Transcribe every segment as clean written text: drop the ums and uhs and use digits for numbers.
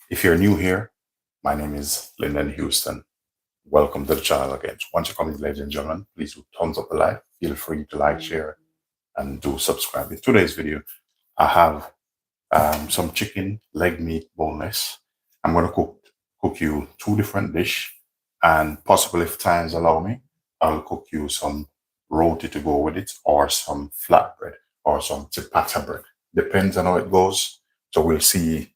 If you're new here, my name is Linden Houston. Welcome to the channel again. Once you come in, ladies and gentlemen, please do thumbs up the like. Feel free to like, share, and do subscribe. In today's video, I have some chicken leg meat boneless. I'm going to cook you two different dishes, and possibly, if times allow me, I'll cook you some roti to go with it, or some flatbread, or some ciabatta bread. Depends on how it goes. So we'll see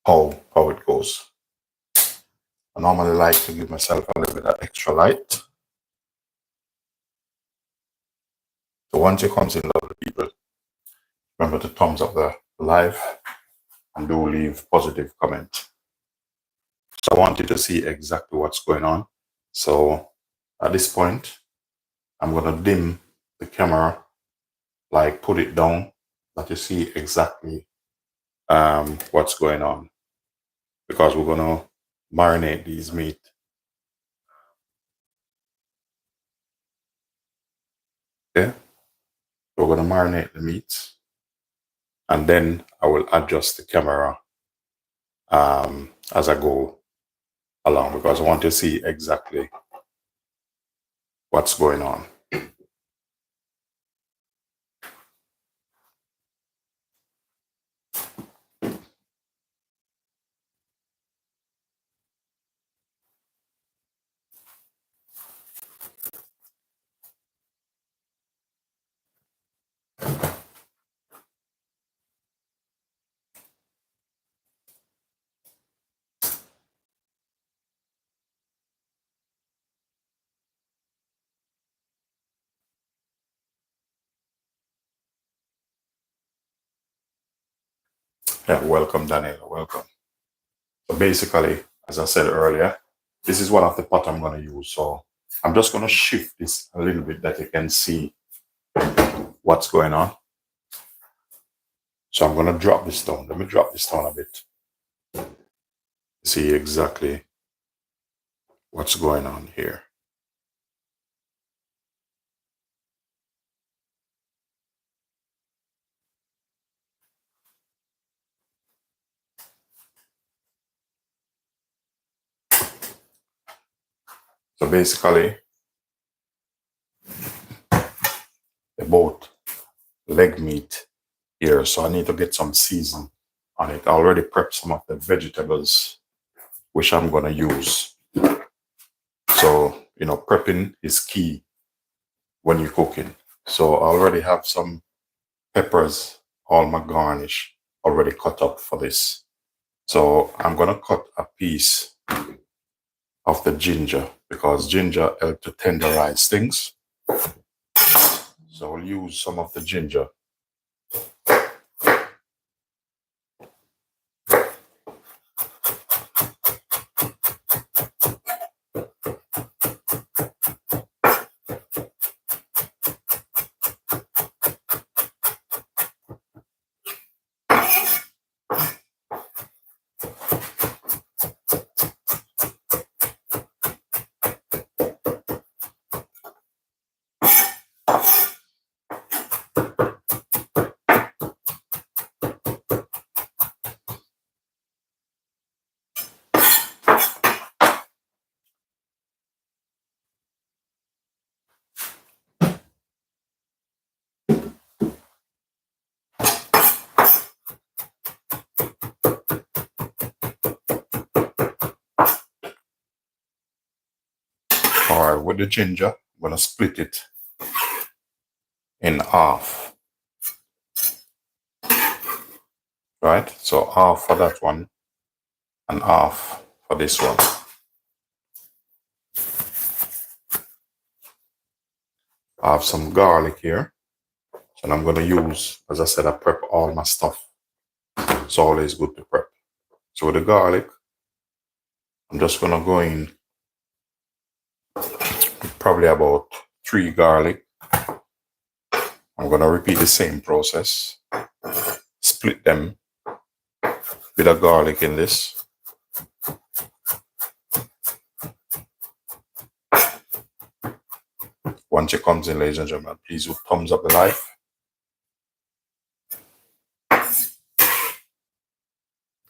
how it goes. I normally like to give myself a little bit of extra light. So once it comes in, lovely people, remember to thumbs up the live and do leave positive comment. So I want you to see exactly what's going on. So at this point, I'm going to dim the camera, like put it down, that you see exactly what's going on, because we're going to marinate these meat. Okay, we're going to marinate the meat, and then I will adjust the camera as I go along, because I want to see exactly what's going on. Yeah, welcome, Daniela, welcome. So basically, as I said earlier, this is one of the pots I'm going to use. So I'm just going to shift this a little bit that you can see what's going on. So I'm going to drop this down. Let me drop this down a bit. See exactly what's going on here. So basically, both leg meat here. So I need to get some season on it. I already prepped some of the vegetables, which I'm going to use. So, you know, prepping is key when you're cooking. So I already have some peppers, all my garnish already cut up for this. So I'm going to cut a piece of the ginger, because ginger helps to tenderize things. So I'll use some of the ginger. All right, with the ginger, I'm going to split it in half. Right? So half for that one and half for this one. I have some garlic here. And I'm going to use, as I said, I prep all my stuff. It's always good to prep. So with the garlic, I'm just going to go in with probably about 3 garlic. I'm going to repeat the same process. Split them with a garlic in this. Once it comes in, ladies and gentlemen, please do thumbs up the live.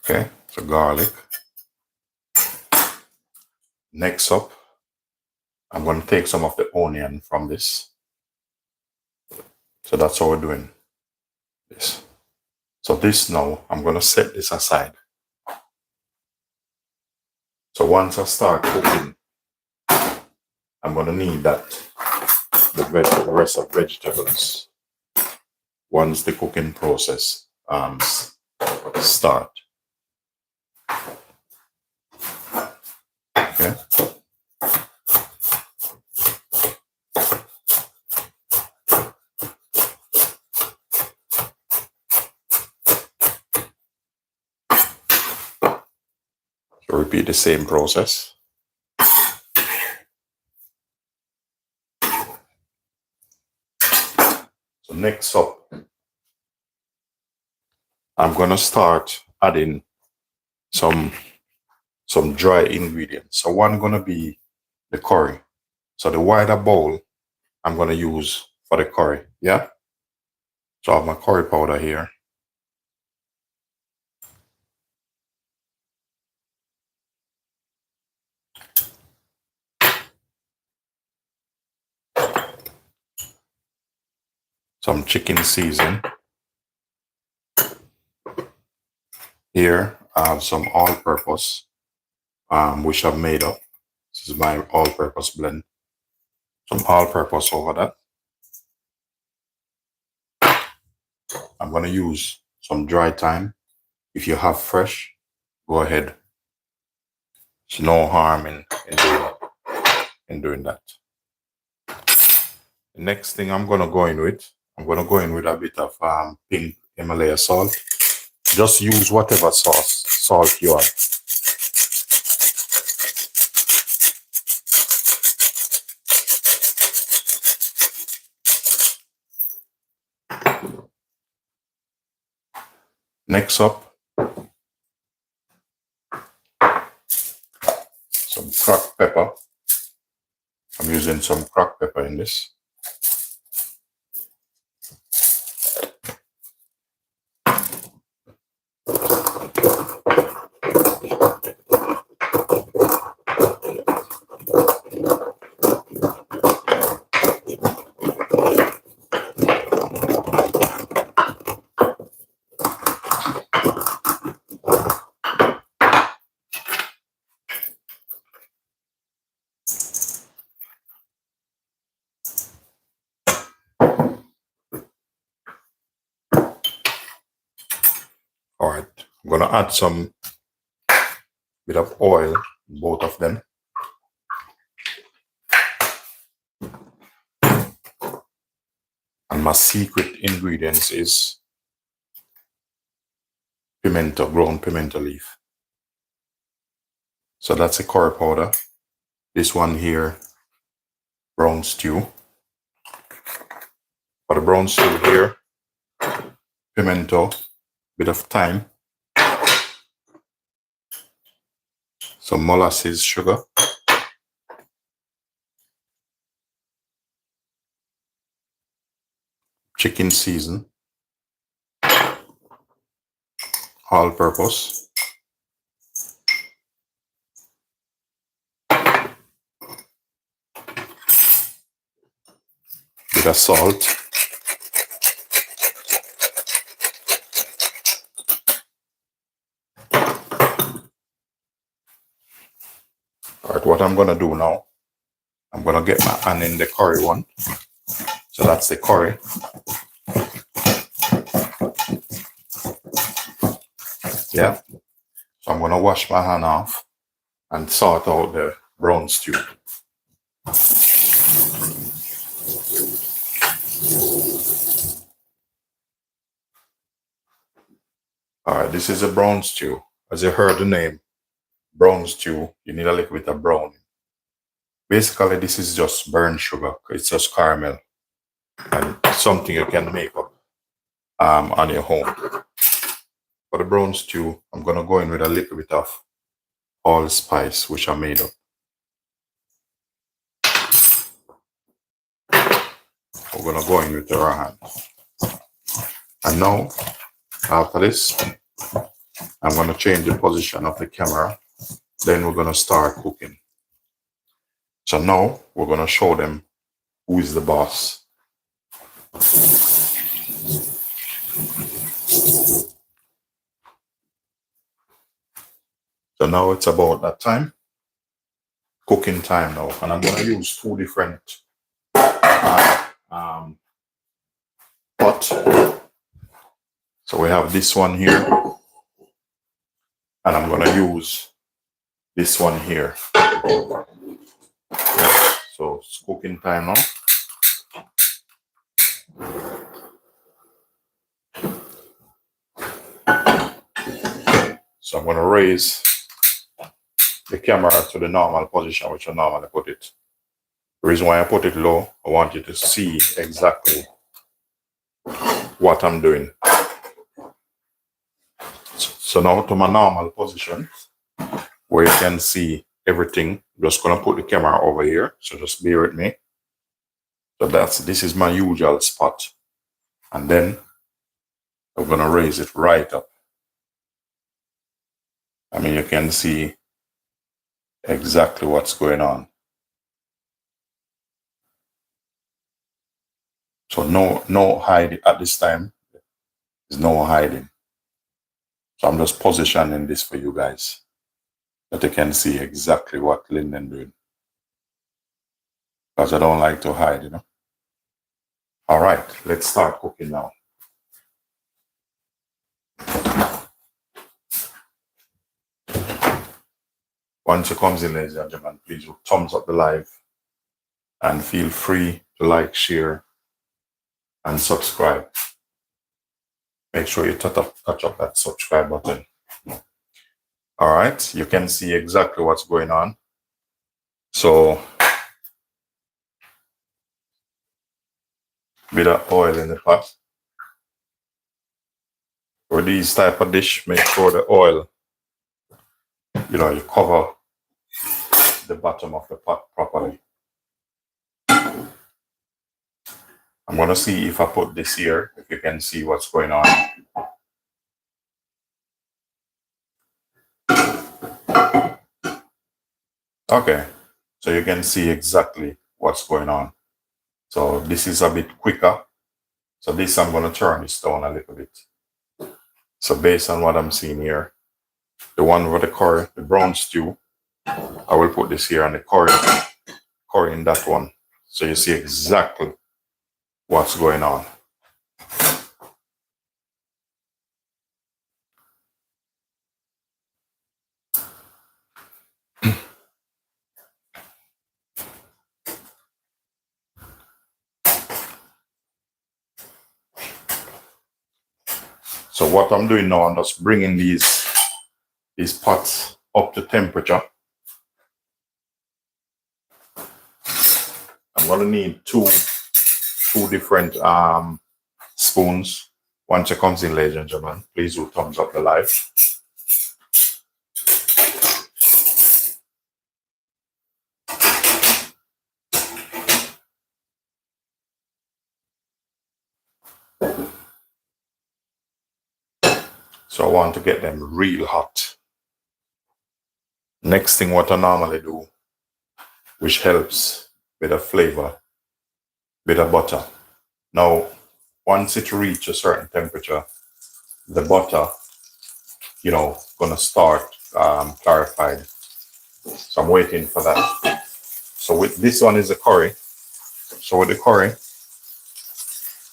Okay. So garlic. Next up, I'm going to take some of the onion from this. So that's how we're doing this. So this now, I'm going to set this aside. So once I start cooking, I'm going to need that, the rest of vegetables, once the cooking process start. Okay. So repeat the same process. So next up, I'm gonna start adding some dry ingredients. So one gonna be the curry. So the wider bowl I'm gonna use for the curry. Yeah. So I have my curry powder here. Some chicken seasoning. Here I have some all-purpose, which I've made up. This is my all-purpose blend. Some all-purpose over that. I'm gonna use some dry thyme. If you have fresh, go ahead. There's no harm in doing that. The next thing I'm gonna go in with a bit of pink Himalaya salt. Just use whatever salt you have. Next up, some cracked pepper. I'm using some cracked pepper in this. All right, I'm gonna add some bit of oil, both of them. And my secret ingredients is pimento, ground pimento leaf. So that's a curry powder. This one here, brown stew. For the brown stew here, pimento, bit of thyme, some molasses, sugar, chicken season, all-purpose, bit of salt, all right, what I'm gonna do now, I'm gonna get my hand in the curry one. So that's the curry. Yeah. So I'm gonna wash my hand off and sort out the brown stew. All right, this is a brown stew. As you heard the name, brown stew, you need a little bit of brown. Basically, this is just burnt sugar. It's just caramel and something you can make up on your home. For the brown stew, I'm gonna go in with a little bit of allspice, which I made up. We're gonna go in with the raw hand. And now, after this, I'm going to change the position of the camera. Then we're going to start cooking. So now we're going to show them who is the boss. So now it's about that time, cooking time now. And I'm going to use two different pots. So we have this one here, and I'm going to use this one here. Yeah. So it's cooking time now. So I'm going to raise the camera to the normal position which I normally put it. The reason why I put it low, I want you to see exactly what I'm doing. So now to my normal position, where you can see everything. I'm just going to put the camera over here, so just bear with me. So this is my usual spot. And then I'm going to raise it right up. I mean, you can see exactly what's going on. So no hiding at this time. There's no hiding. So I'm just positioning this for you guys, that you can see exactly what Linden doing. Because I don't like to hide, you know. All right, let's start cooking now. Once you comes in, ladies and gentlemen, please do thumbs up the live and feel free to like, share, and subscribe. Make sure you touch up that subscribe button. All right, you can see exactly what's going on. So, bit of oil in the pot. For these type of dish, make sure the oil, you cover the bottom of the pot properly. I'm going to see if I put this here, if you can see what's going on. Okay, so you can see exactly what's going on. So this is a bit quicker. So this, I'm going to turn this down a little bit. So based on what I'm seeing here, the one with the curry, the brown stew, I will put this here, and the curry in that one. So you see exactly what's going on. So what I'm doing now, I'm just bringing these pots up to temperature. I'm going to need two different spoons. Once it comes in, ladies and gentlemen, please do thumbs up the live. So I want to get them real hot. Next thing what I normally do, which helps with the flavor, bit of butter. Now, once it reaches a certain temperature, the butter, gonna start clarified. So I'm waiting for that. So with this one is the curry. So with the curry,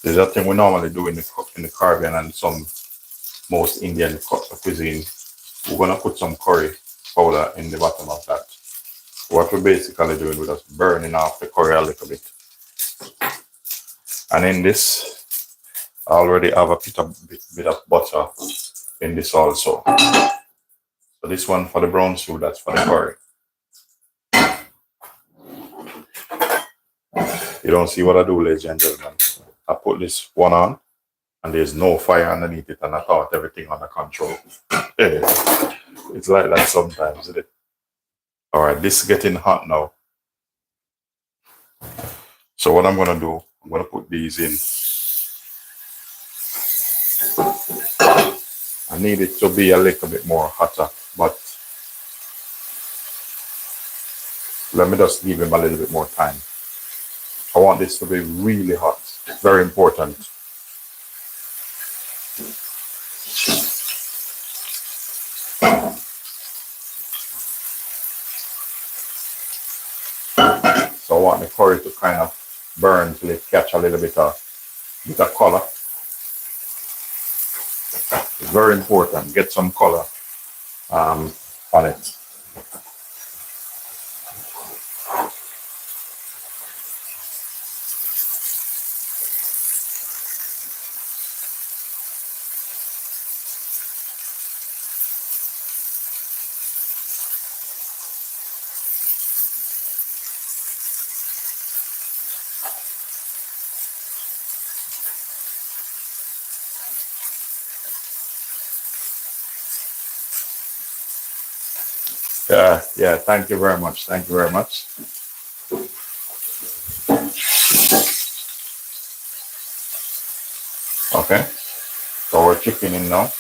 there's a thing we normally do in the Caribbean and some most Indian cuisine. We're gonna put some curry powder in the bottom of that. What we're basically doing, we're just burning off the curry a little bit. And in this, I already have a bit of butter in this also. So this one for the brown stew, that's for the curry. You don't see what I do, ladies and gentlemen. I put this one on, and there's no fire underneath it, and I thought everything under control. It's like that sometimes, isn't it? All right, this is getting hot now. So what I'm going to do, I'm going to put these in. And I need it to be a little bit more hotter, but let me just give him a little bit more time. I want this to be really hot. Very important. So I want the curry to kind of burn till it catch a little bit of color. It's very important. Get some color on it. Yeah, thank you very much. Thank you very much. Okay, so we're chicken in now.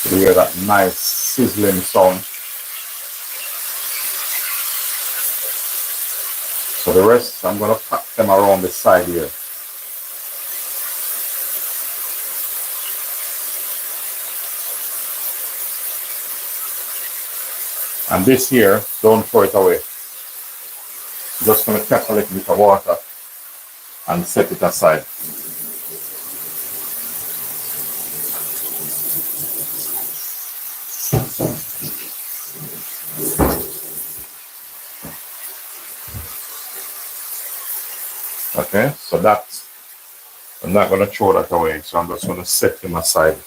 You hear that nice sizzling sound. So the rest, I'm gonna pack them around the side here. And this here, don't throw it away. Just gonna catch a little bit of water and set it aside. Okay, so that's, I'm not gonna throw that away, so I'm just gonna set them aside.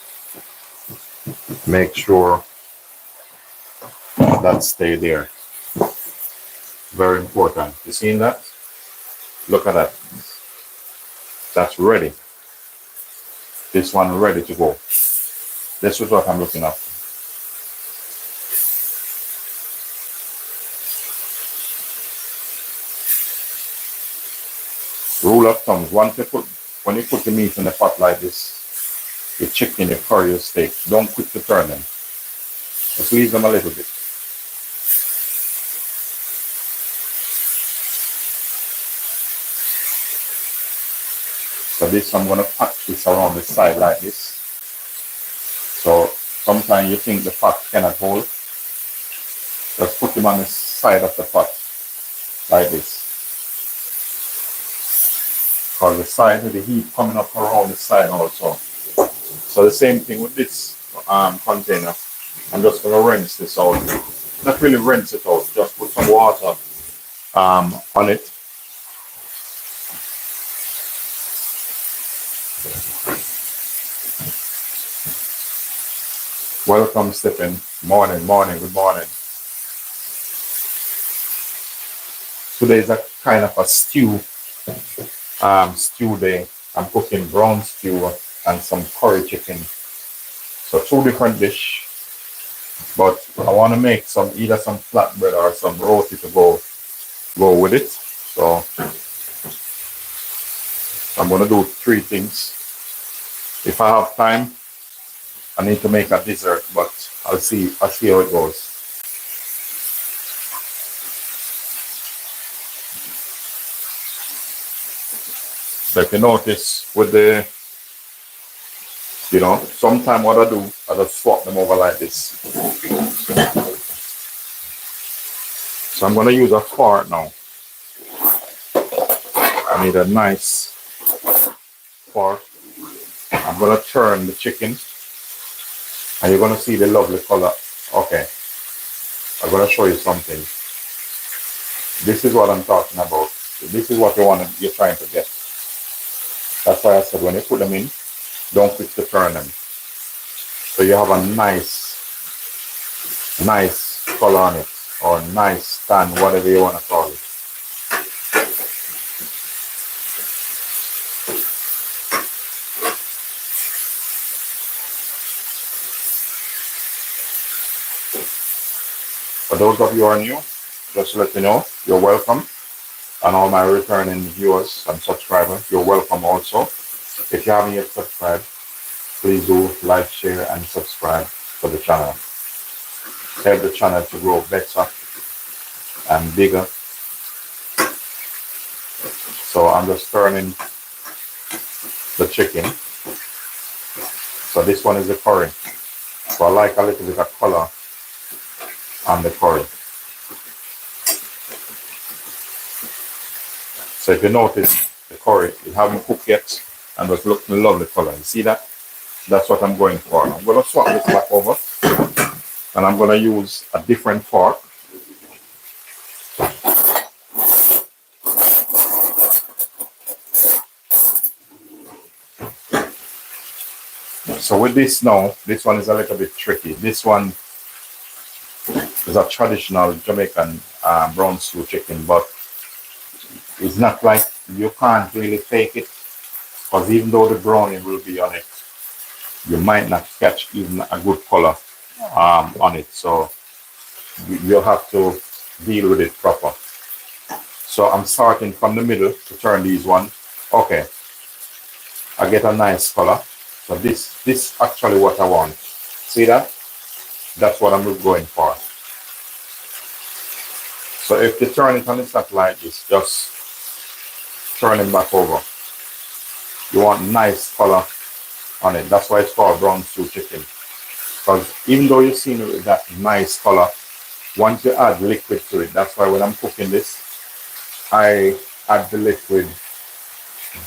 Make sure that stay there. Very important. You seen that? Look at that. That's ready. This one ready to go. This is what I'm looking at. Rule of thumb, when you put the meat in the pot like this, the chicken, the curry, the steak, don't quick to turn them. Just leave them a little bit. So this, I'm gonna pack this around the side like this. So sometimes you think the pot cannot hold, just put them on the side of the pot like this. Because the side with the heat coming up around the side also. So the same thing with this container. I'm just gonna rinse this out. Not really rinse it out, just put some water on it. Welcome, Stephen. Morning, good morning. Today is a kind of a stew day. I'm cooking brown stew and some curry chicken. So 2 different dishes. But I want to make either some flatbread or some roti to go with it. So I'm gonna do 3 things. If I have time, I need to make a dessert, but I'll see how it goes. So if you notice with the, sometimes what I do, I just swap them over like this. So I'm gonna use a fork now. I need a nice fork. I'm gonna turn the chicken. And you're going to see the lovely color. Okay. I'm going to show you something. This is what I'm talking about. This is what you're trying to get. That's why I said when you put them in, don't quick to turn them. So you have a nice color on it. Or nice tan, whatever you want to call it. For those of you who are new, just to let you know, you're welcome. And all my returning viewers and subscribers, you're welcome also. If you haven't yet subscribed, please do like, share, and subscribe to the channel. Help the channel to grow better and bigger. So I'm just turning the chicken. So this one is the curry. So I like a little bit of color on the curry. So if you notice, the curry, it haven't cooked yet and it's looking lovely color. You see that? That's what I'm going for. I'm going to swap this back over and I'm going to use a different fork. So with this now, this one is a little bit tricky. This one is a traditional Jamaican brown stew chicken, but it's not like you can't really fake it, because even though the browning will be on it, you might not catch even a good color on it. So you have to deal with it proper. So I'm starting from the middle to turn these one. Okay, I get a nice color. So this actually what I want. See that? That's what I'm going for. So if you turn it on the side like this, just turn it back over. You want nice color on it. That's why it's called brown stew chicken. Because even though you're seeing it with that nice color, once you add liquid to it, that's why when I'm cooking this, I add the liquid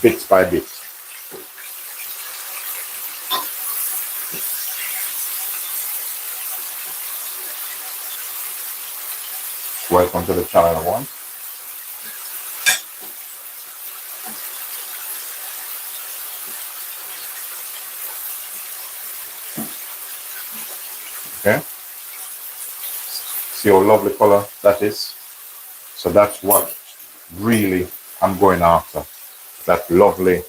bit by bit. Welcome to the channel, everyone. Okay. See how lovely color that is? So that's what really I'm going after. That lovely,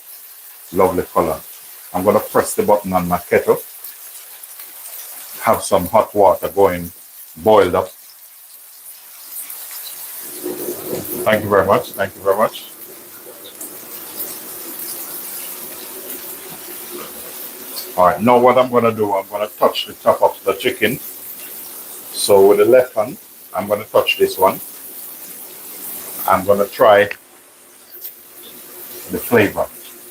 lovely color. I'm going to press the button on my kettle. Have some hot water going, boiled up. Thank you very much. Thank you very much. All right, now what I'm going to do, I'm going to touch the top of the chicken. So with the left hand, I'm going to touch this one. I'm going to try the flavor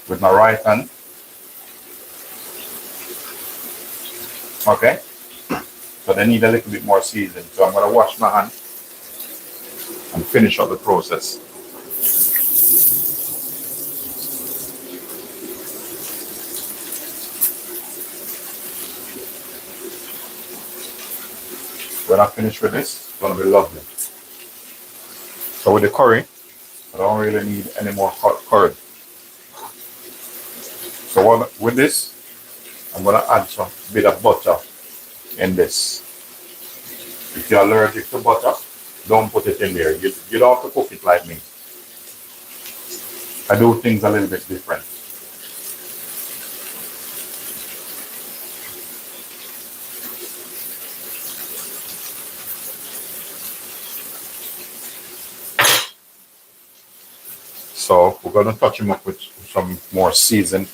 with my right hand. Okay, so they need a little bit more seasoning. So I'm going to wash my hand and finish up the process. When I finish with this, it's going to be lovely. So with the curry, I don't really need any more hot curry. So with this, I'm going to add some bit of butter in this. If you're allergic to butter, don't put it in there. You don't have to cook it like me. I do things a little bit different. So we're going to touch him up with some more season.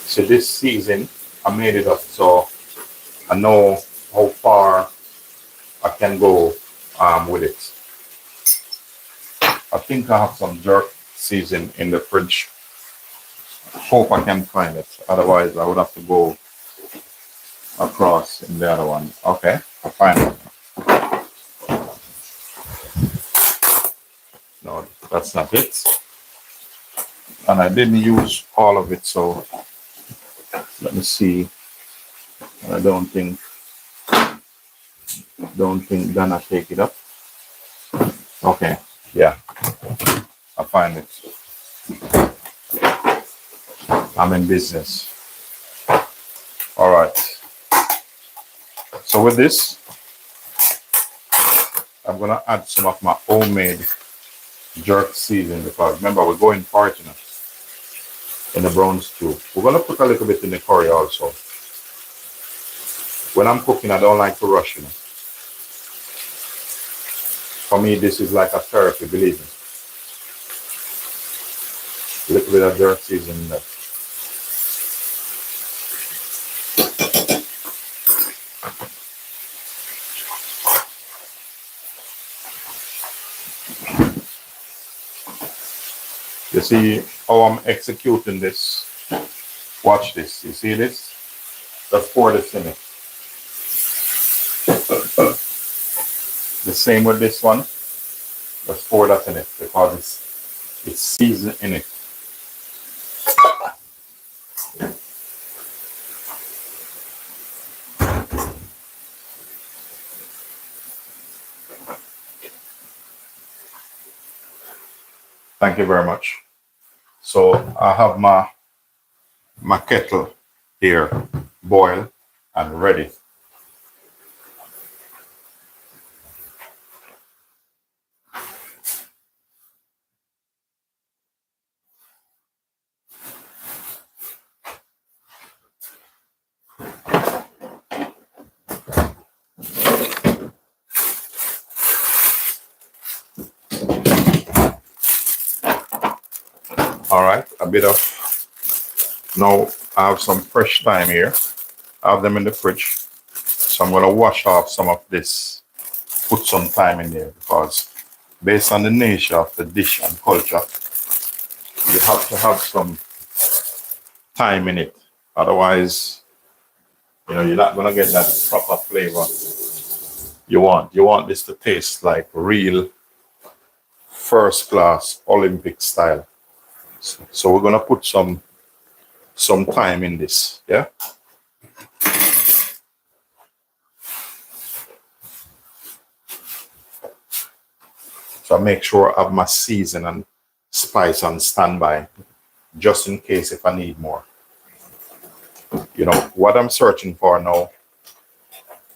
So this season, I made it up so I know how far I can go with it. I think I have some jerk season in the fridge. Hope I can find it. Otherwise, I would have to go across in the other one. Okay, I find it. No, that's not it. And I didn't use all of it, so let me see. I don't think Dana take it up. Okay, yeah, I find it. I'm in business. All right. So with this, I'm gonna add some of my homemade jerk seasoning because remember we're going for it, you know, in the brown stew. We're gonna put a little bit in the curry also. When I'm cooking, I don't like to rush, you know. For me, this is like a therapy, believe me. A little bit of jerk seasoning there. You see how I'm executing this? Watch this. You see this? Let's pour this in it. The same with this one. Let's pour that in it because it's seasoned in it. Thank you very much. So I have my kettle here boiled and ready. All right, a bit of, now I have some fresh thyme here. I have them in the fridge. So I'm gonna wash off some of this, put some thyme in there because based on the nature of the dish and culture, you have to have some thyme in it. Otherwise, you know, you're not gonna get that proper flavor you want. You want this to taste like real first class Olympic style. So we're gonna put some thyme in this, yeah. So I make sure I have my season and spice on standby, just in case if I need more. You know what I'm searching for now.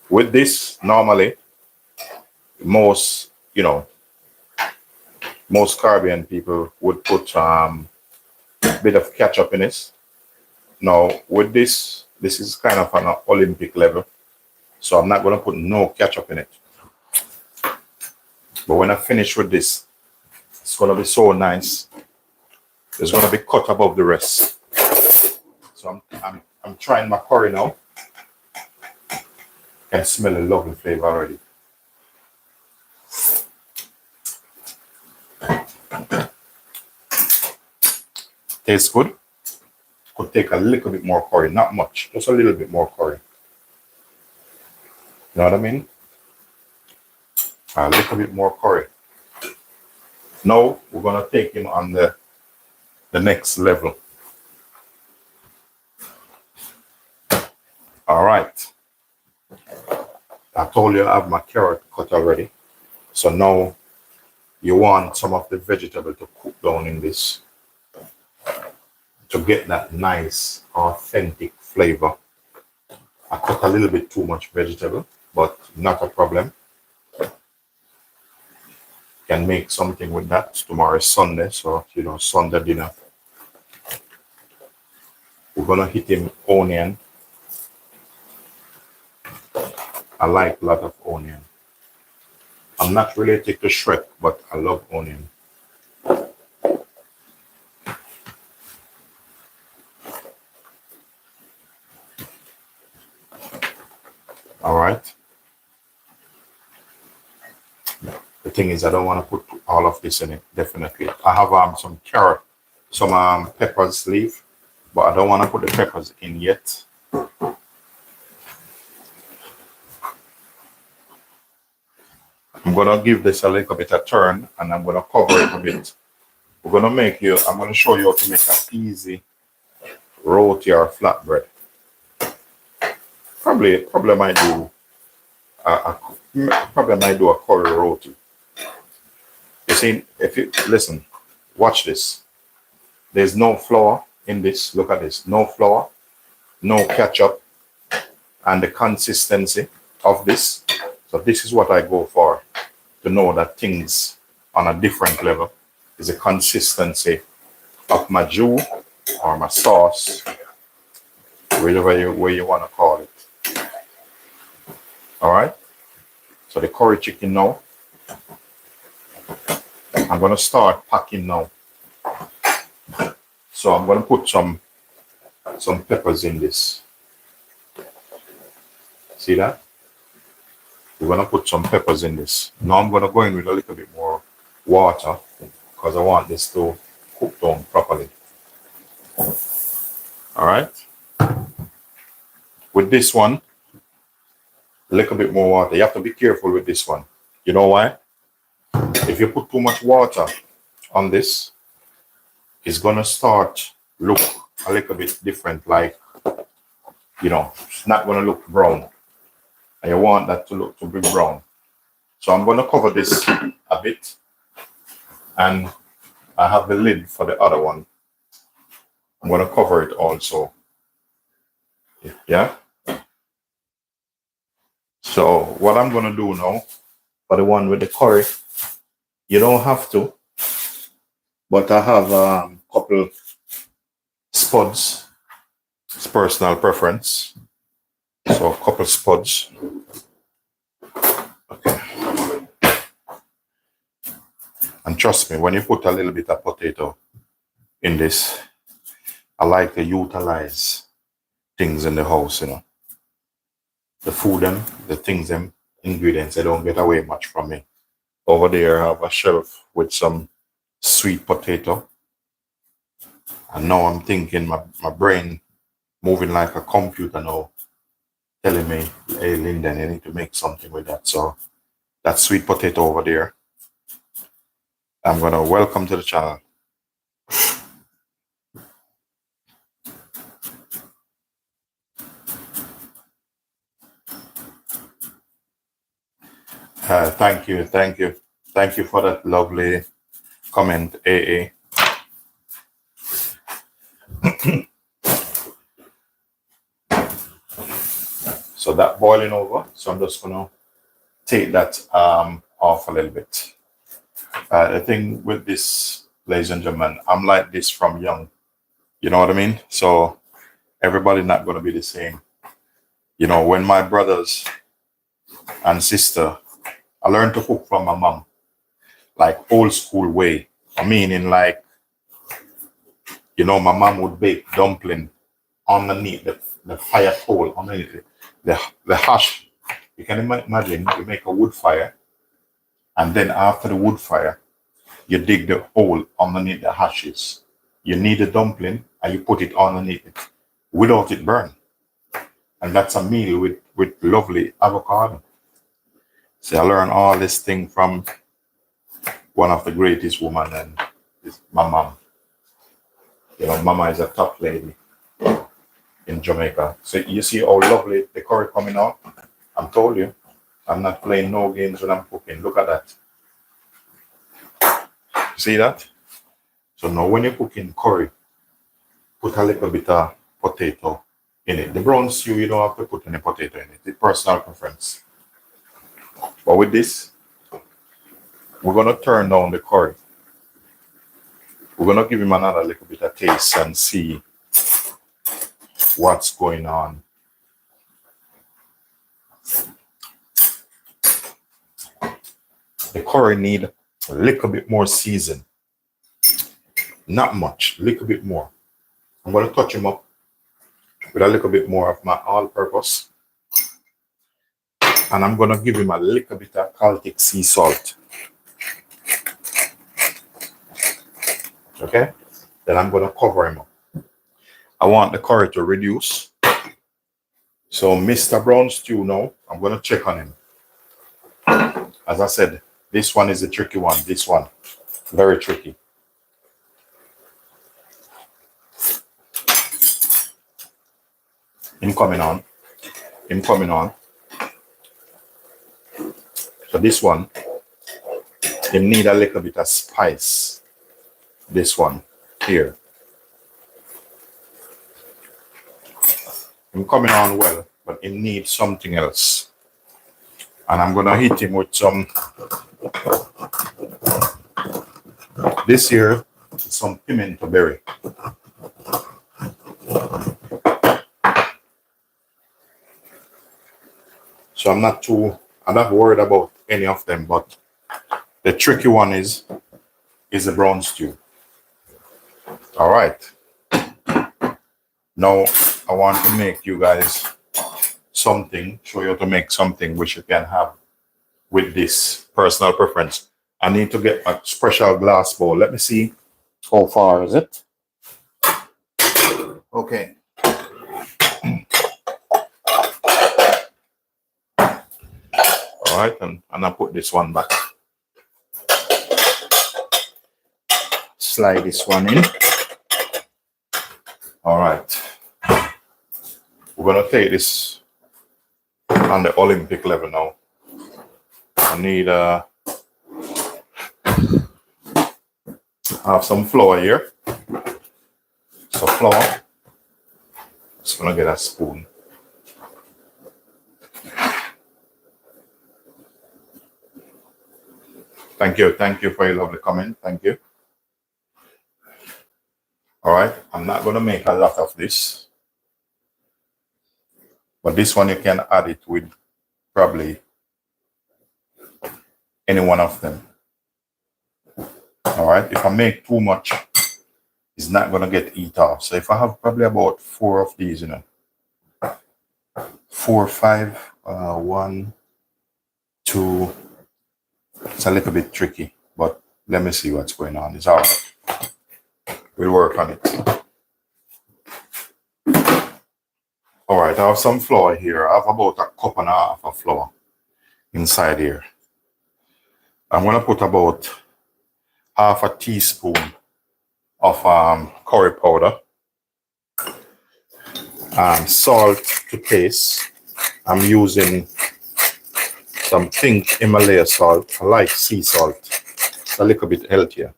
With this, normally, most Caribbean people would put a bit of ketchup in it. Now with this is kind of on an Olympic level, so I'm not going to put no ketchup in it. But when I finish with this, it's going to be so nice. It's going to be cut above the rest. So I'm trying my curry now. I can smell a lovely flavor already. Tastes good. Could take a little bit more curry, not much, just a little bit more curry. You know what I mean? A little bit more curry. Now we're gonna take him on the next level. All right. I told you I have my carrot cut already. So now you want some of the vegetable to cook down in this to get that nice, authentic flavor. I cut a little bit too much vegetable, but not a problem. Can make something with that. Tomorrow is Sunday, so you know, Sunday dinner. We're gonna hit him onion. I like a lot of onion. I'm not related to Shrek, but I love onion. All right. The thing is, I don't want to put all of this in it, definitely. I have some carrot, some peppers leaf, but I don't want to put the peppers in yet. I'm going to give this a little bit of turn and I'm going to cover it a bit. I'm going to show you how to make an easy roti or flatbread. Probably might do a curry roti. You see, listen, watch this. There's no flour in this. Look at this. No flour, no ketchup, and the consistency of this. So this is what I go for to know that things on a different level is the consistency of my jus or my sauce, whatever way you want to call it. All right. So the curry chicken now, I'm going to start packing now. So I'm going to put some peppers in this. See that? We're going to put some peppers in this. Now I'm going to go in with a little bit more water because I want this to cook down properly. All right. With this one, a little bit more water. You have to be careful with this one. You know why? If you put too much water on this, it's going to start look a little bit different, like, you know, it's not going to look brown. And you want that to be brown. So I'm going to cover this a bit. And I have the lid for the other one. I'm going to cover it also. Yeah. So what I'm going to do now, for the one with the curry, you don't have to, but I have a couple spuds. It's personal preference. So a couple spuds. Okay. And trust me, when you put a little bit of potato in this, I like to utilize things in the house, you know. The food, the things, ingredients, they don't get away much from me. Over there, I have a shelf with some sweet potato. And now I'm thinking, my brain moving like a computer now, telling me, hey, Linden, you need to make something with that. So that sweet potato over there, I'm going to welcome to the channel. Thank you for that lovely comment, AA. So that boiling over, so I'm just gonna take that off a little bit. The thing with this, ladies and gentlemen, I'm like this from young. You know what I mean? So everybody not gonna be the same. You know, when my brothers and sister, I learned to cook from my mom, like old school way. Meaning like, you know, my mom would bake dumpling underneath the fire coal, underneath the hash. You can imagine you make a wood fire, and then after the wood fire, you dig the hole underneath the hashes. You knead the dumpling and you put it underneath it without it burn. And that's a meal with lovely avocado. So I learned all this thing from one of the greatest women, and it's my mom. You know, mama is a top lady in Jamaica. So you see how lovely the curry coming out? I'm told you, I'm not playing no games when I'm cooking. Look at that. See that? So now when you're cooking curry, put a little bit of potato in it. The brown stew, you don't have to put any potato in it. It's personal preference. But with this, we're going to turn down the curry. We're going to give him another little bit of taste and see what's going on. The curry need a little bit more season. Not much, a little bit more. I'm going to touch him up with a little bit more of my all-purpose. And I'm going to give him a little bit of Celtic sea salt. Okay? Then I'm going to cover him up. I want the curry to reduce. So Mr. Brown Stew now, I'm going to check on him. As I said, this one is a tricky one. This one, very tricky. Him coming on. So this one, you need a little bit of spice. This one here. Him coming on well, but he needs something else. And I'm gonna hit him with some This here is some pimento berry. So I'm not worried about any of them, but the tricky one is the brown stew. All right. Now I want to make you guys something, show you how to make something which you can have with this personal preference. I need to get a special glass bowl. Let me see how far is it. Okay. All right, and I put this one back. Slide this one in. All right. We're gonna take this on the Olympic level now. I need have some flour here. So flour. Just gonna get a spoon. Thank you for your lovely comment. Thank you. All right, I'm not gonna make a lot of this, but this one you can add it with probably any one of them. All right, if I make too much, it's not gonna get eaten off. So if I have probably about 4 of these, 4 or 5, 1, 2. It's a little bit tricky, but let me see what's going on. It's all right. We'll work on it. All right, I have some flour here. I have about 1.5 cups of flour inside here. I'm gonna put about 1/2 teaspoon of curry powder, salt to taste. I'm using some pink Himalaya salt. I like sea salt. It's a little bit healthier.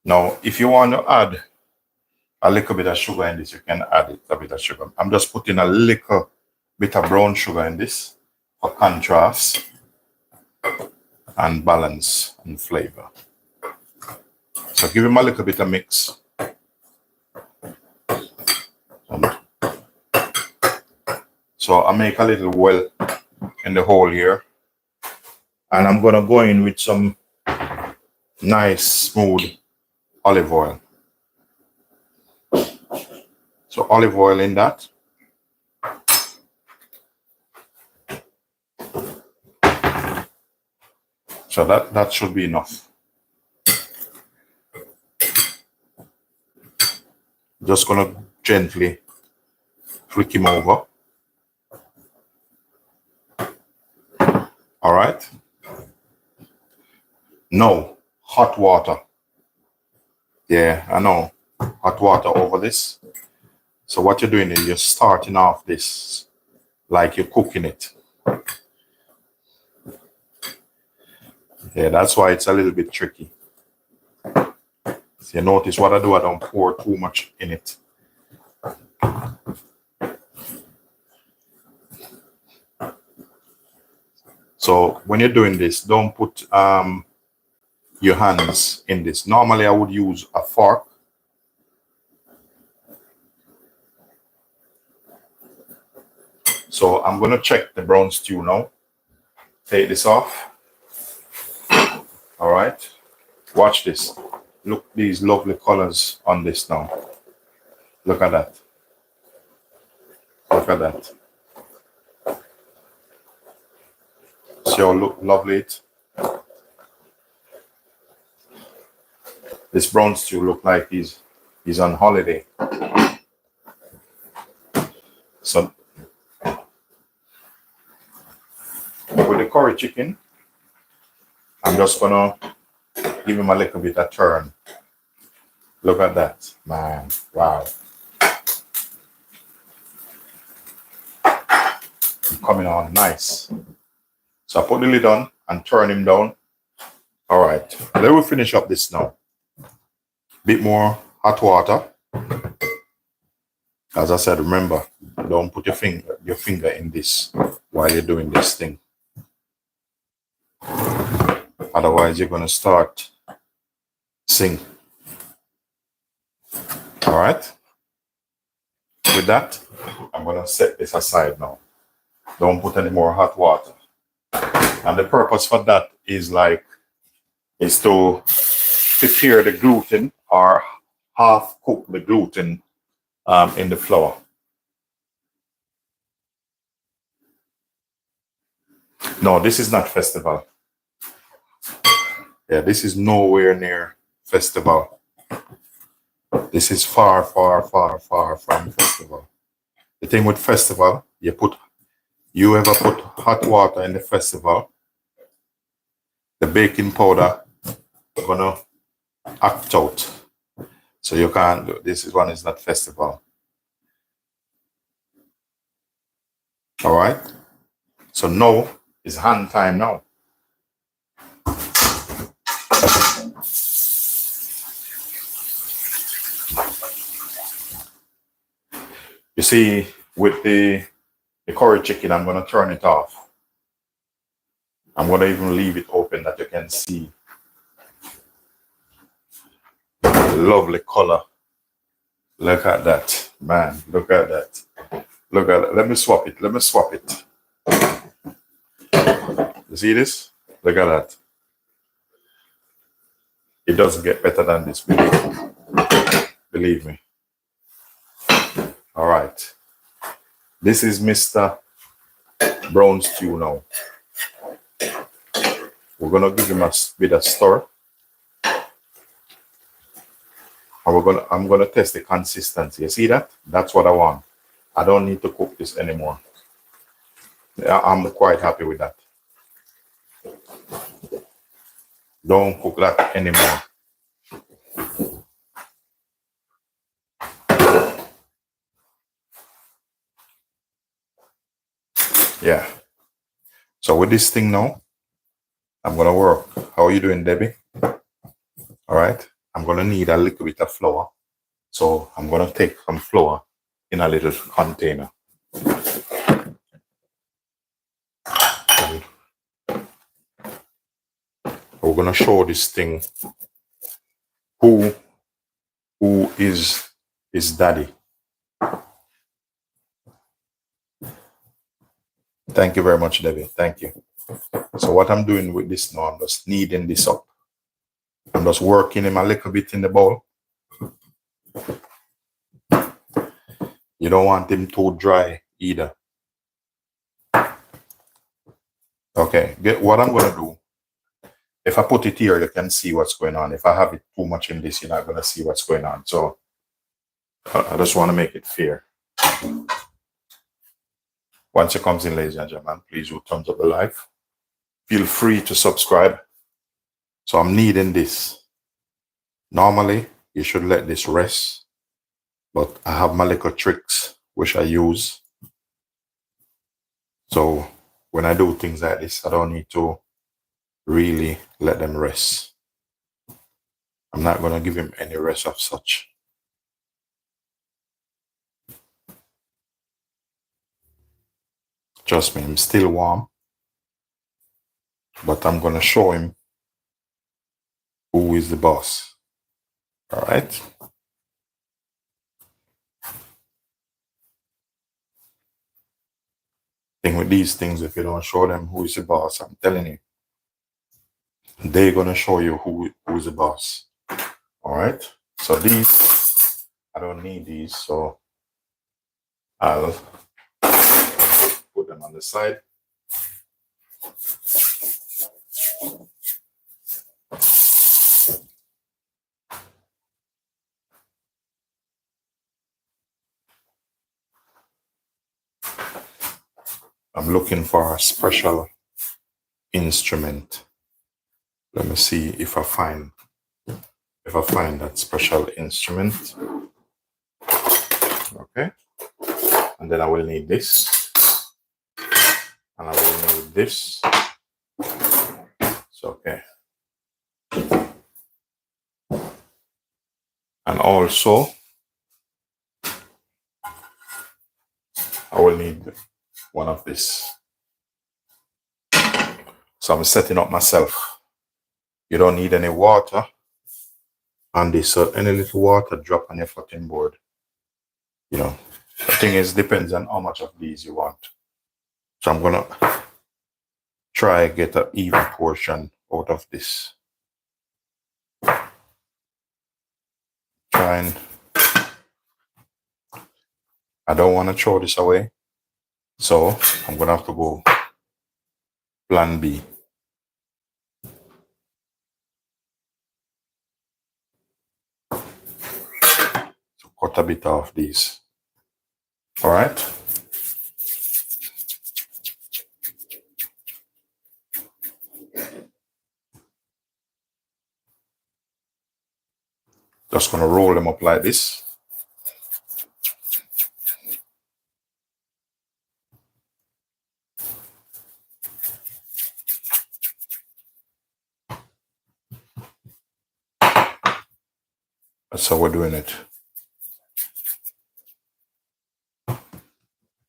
Now, if you want to add a little bit of sugar in this, you can add a bit of sugar. I'm just putting a little bit of brown sugar in this for contrast and balance and flavor. So give him a little bit of mix. So I make a little well in the hole here. And I'm gonna go in with some nice smooth olive oil. So olive oil in that. So that should be enough. Just gonna gently flick him over. All right. No hot water. Yeah, I know. Hot water over this. So what you're doing is you're starting off this like you're cooking it. Yeah, that's why it's a little bit tricky. So you notice what I do, I don't pour too much in it. So when you're doing this, don't put your hands in this. Normally I would use a fork. So I'm gonna check the brown stew now. Take this off. All right, watch this. Look these lovely colors on this now. Look at that. Look at that. See how lovely it. This brown stew look like he's on holiday. So with the curry chicken, I'm just gonna give him a little bit of turn. Look at that, man, wow. Coming on nice. So I put the lid on and turn him down. All right, let me finish up this now. Bit more hot water. As I said, remember, don't put your finger in this while you're doing this thing. Otherwise, you're gonna start sing. All right. With that, I'm going to set this aside now. Don't put any more hot water. And the purpose for that is to prepare the gluten or half cook the gluten in the flour. No, this is not festival. Yeah, this is nowhere near festival. This is far, far, far, far from festival. The thing with festival, you ever put hot water in the festival, the baking powder gonna act out. So you can't do this. One is not festival. All right. So now is hand time now. You see, with the curry chicken, I'm gonna turn it off. I'm gonna even leave it open that you can see the lovely color. Look at that, man. Look at that. Look at that. Let me swap it. Let me swap it. You see this? Look at that. It doesn't get better than this, believe me. All right. This is Mr. Brown stew now. We're gonna give him a bit of stir. And I'm gonna test the consistency. You see that? That's what I want. I don't need to cook this anymore. I'm quite happy with that. Don't cook that anymore. Yeah. So with this thing now, I'm gonna work. How are you doing, Debbie? All right. I'm gonna need a little bit of flour. So I'm gonna take some flour in a little container. We're gonna show this thing who is his daddy. Thank you very much, Debbie. Thank you. So what I'm doing with this now, I'm just kneading this up. I'm just working him a little bit in the bowl. You don't want him too dry either. Okay, what I'm gonna do, if I put it here, you can see what's going on. If I have it too much in this, you're not gonna see what's going on. So I just want to make it fair. Once it comes in, ladies and gentlemen, please do thumbs up the live. Feel free to subscribe. So I'm kneading this. Normally, you should let this rest, but I have my little tricks which I use. So when I do things like this, I don't need to really let them rest. I'm not going to give him any rest of such. Trust me, I'm still warm, but I'm going to show him who is the boss. All right. Thing with these things, if you don't show them who is the boss, I'm telling you, they're going to show you who is the boss. All right. So these, I don't need these, so I'll put them on the side. I'm looking for a special instrument. Let me see if I find that special instrument. Okay. And then I will need this. And I will need this. It's okay. And also, I will need one of this. So I'm setting up myself. You don't need any water. on this. So any little water drop on your floating board. You know, the thing is, depends on how much of these you want. So I'm gonna try get an even portion out of this. Try and I don't want to throw this away, so I'm gonna have to go plan B. So cut a bit off these. All right. Just gonna roll them up like this. That's how we're doing it.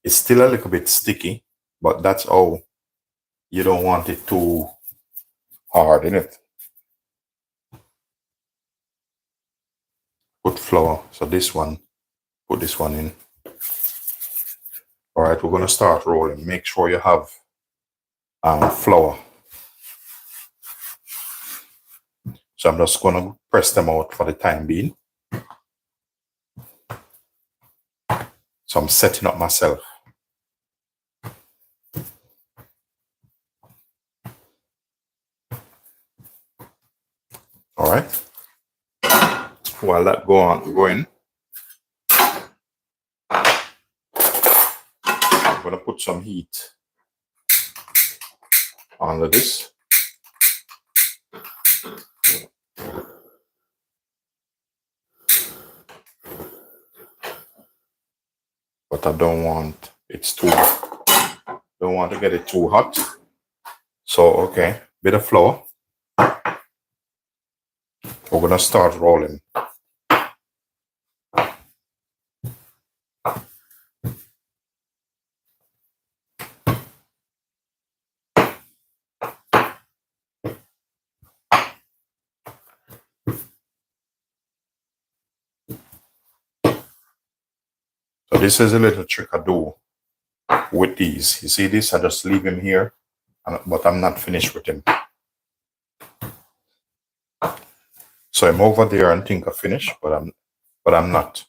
It's still a little bit sticky, but that's how you don't want it too hard, in it. Put flour. So this one, put this one in. All right, we're gonna start rolling. Make sure you have flour. So I'm just gonna press them out for the time being. So I'm setting up myself. All right. While that going, I'm gonna put some heat under this. But I don't want don't want to get it too hot. So okay, bit of flour. We're gonna start rolling. So this is a little trick I do with these. You see this? I just leave him here, but I'm not finished with him. So I'm over there and think I finished, but I'm not.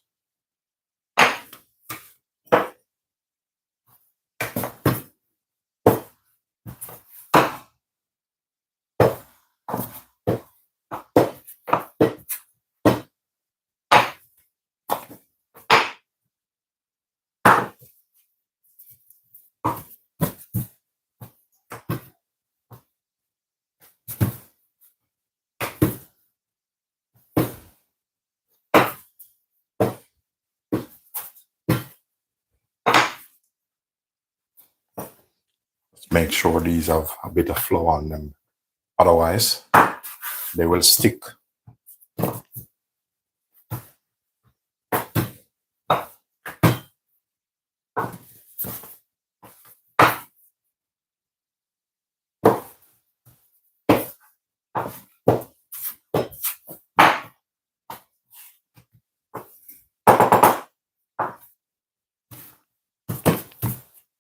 Make sure these have a bit of flour on them. Otherwise, they will stick.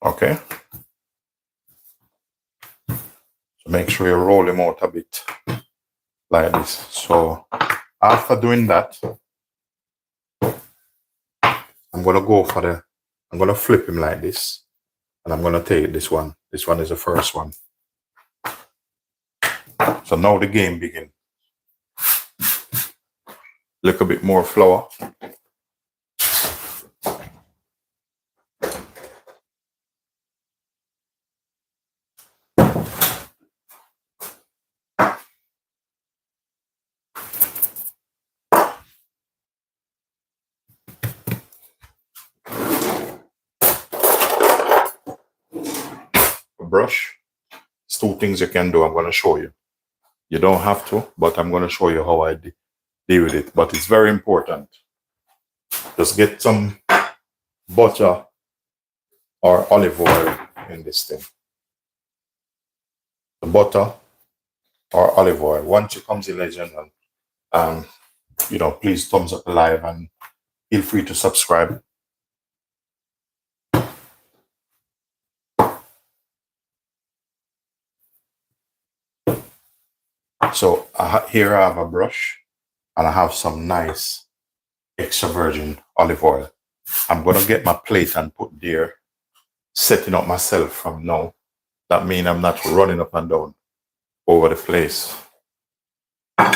Okay. So make sure you roll them out a bit like this. So after doing that, I'm gonna flip him like this, and I'm gonna take this one. This one is the first one. So now the game begins. Little bit more flour. Brush. It's two things you can do. I'm going to show you. You don't have to, but I'm going to show you how I deal with it. But it's very important. Just get some butter or olive oil in this thing. The butter or olive oil. Once it comes in, ladies and gentlemen, please thumbs up the live and feel free to subscribe. So here I have a brush and I have some nice extra virgin olive oil. I'm going to get my plate and put there, setting up myself from now. That means I'm not running up and down over the place. All